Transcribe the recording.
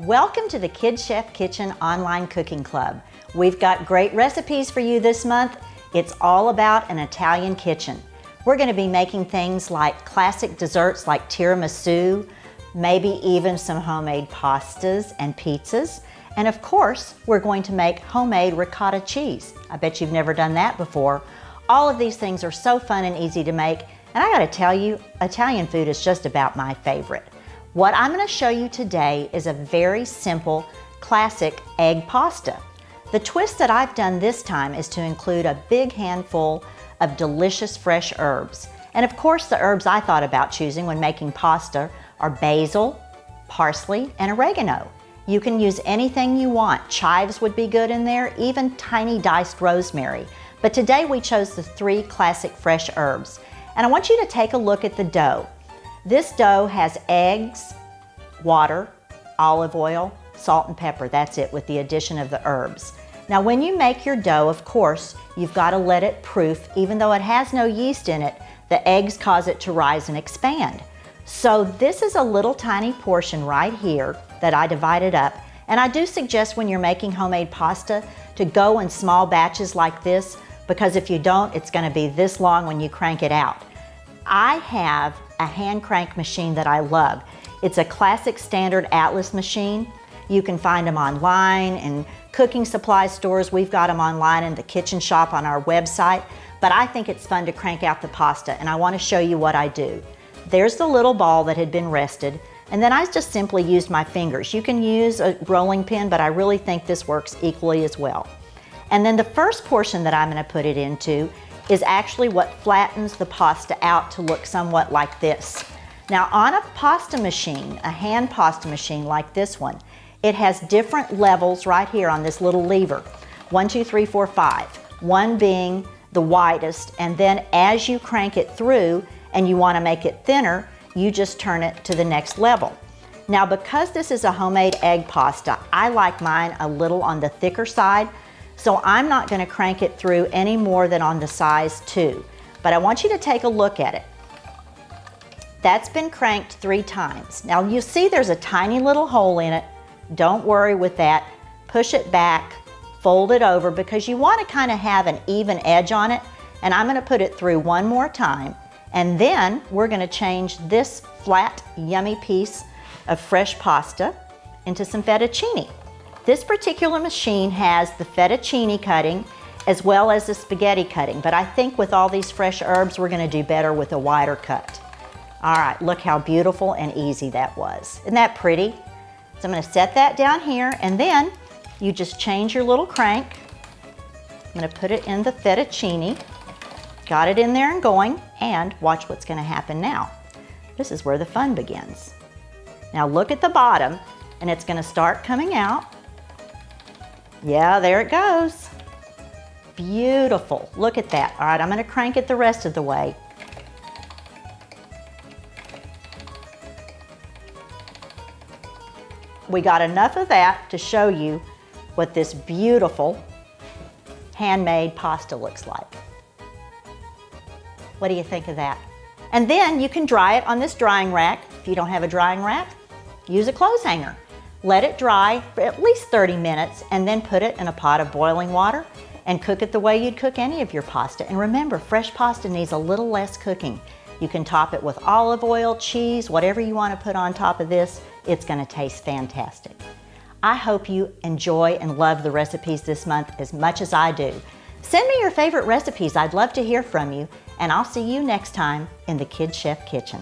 Welcome to the Kid Chef Kitchen Online Cooking Club. We've got great recipes for you this month. It's all about an Italian kitchen. We're going to be making things like classic desserts like tiramisu, maybe even some homemade pastas and pizzas. And of course, we're going to make homemade ricotta cheese. I bet you've never done that before. All of these things are so fun and easy to make. And I got to tell you, Italian food is just about my favorite. What I'm going to show you today is a very simple, classic egg pasta. The twist that I've done this time is to include a big handful of delicious fresh herbs. And of course, the herbs I thought about choosing when making pasta are basil, parsley, and oregano. You can use anything you want. Chives would be good in there, even tiny diced rosemary. But today we chose the 3 classic fresh herbs. And I want you to take a look at the dough. This dough has eggs, water, olive oil, salt and pepper. That's it, with the addition of the herbs. Now when you make your dough, of course, you've got to let it proof. Even though it has no yeast in it, the eggs cause it to rise and expand. So this is a little tiny portion right here that I divided up. And I do suggest when you're making homemade pasta to go in small batches like this, because if you don't, it's going to be this long when you crank it out. I have a hand crank machine that I love. It's a classic standard Atlas machine. You can find them online in cooking supply stores. We've got them online in the kitchen shop on our website. But I think it's fun to crank out the pasta, and I want to show you what I do. There's the little ball that had been rested, and then I just simply used my fingers. You can use a rolling pin, but I really think this works equally as well. And then the first portion that I'm going to put it into is actually what flattens the pasta out to look somewhat like this. Now on a pasta machine, a hand pasta machine like this one, it has different levels right here on this little lever. 1, 2, 3, 4, 5. 1 being the widest, and then as you crank it through and you want to make it thinner, you just turn it to the next level. Now because this is a homemade egg pasta, I like mine a little on the thicker side, so I'm not going to crank it through any more than on the size 2. But I want you to take a look at it. That's been cranked 3 times. Now you see there's a tiny little hole in it. Don't worry with that. Push it back, fold it over, because you want to kind of have an even edge on it. And I'm going to put it through one more time. And then we're going to change this flat, yummy piece of fresh pasta into some fettuccine. This particular machine has the fettuccine cutting as well as the spaghetti cutting, but I think with all these fresh herbs, we're going to do better with a wider cut. All right, look how beautiful and easy that was. Isn't that pretty? So I'm going to set that down here, and then you just change your little crank. I'm going to put it in the fettuccine. Got it in there and going, and watch what's going to happen now. This is where the fun begins. Now look at the bottom, and it's going to start coming out. Yeah, there it goes. Beautiful. Look at that. All right, I'm going to crank it the rest of the way. We got enough of that to show you what this beautiful handmade pasta looks like. What do you think of that? And then you can dry it on this drying rack. If you don't have a drying rack, use a clothes hanger. Let it dry for at least 30 minutes and then put it in a pot of boiling water and cook it the way you'd cook any of your pasta. And remember, fresh pasta needs a little less cooking. You can top it with olive oil, cheese, whatever you want to put on top of this. It's going to taste fantastic. I hope you enjoy and love the recipes this month as much as I do. Send me your favorite recipes. I'd love to hear from you, and I'll see you next time in the Kid Chef Kitchen.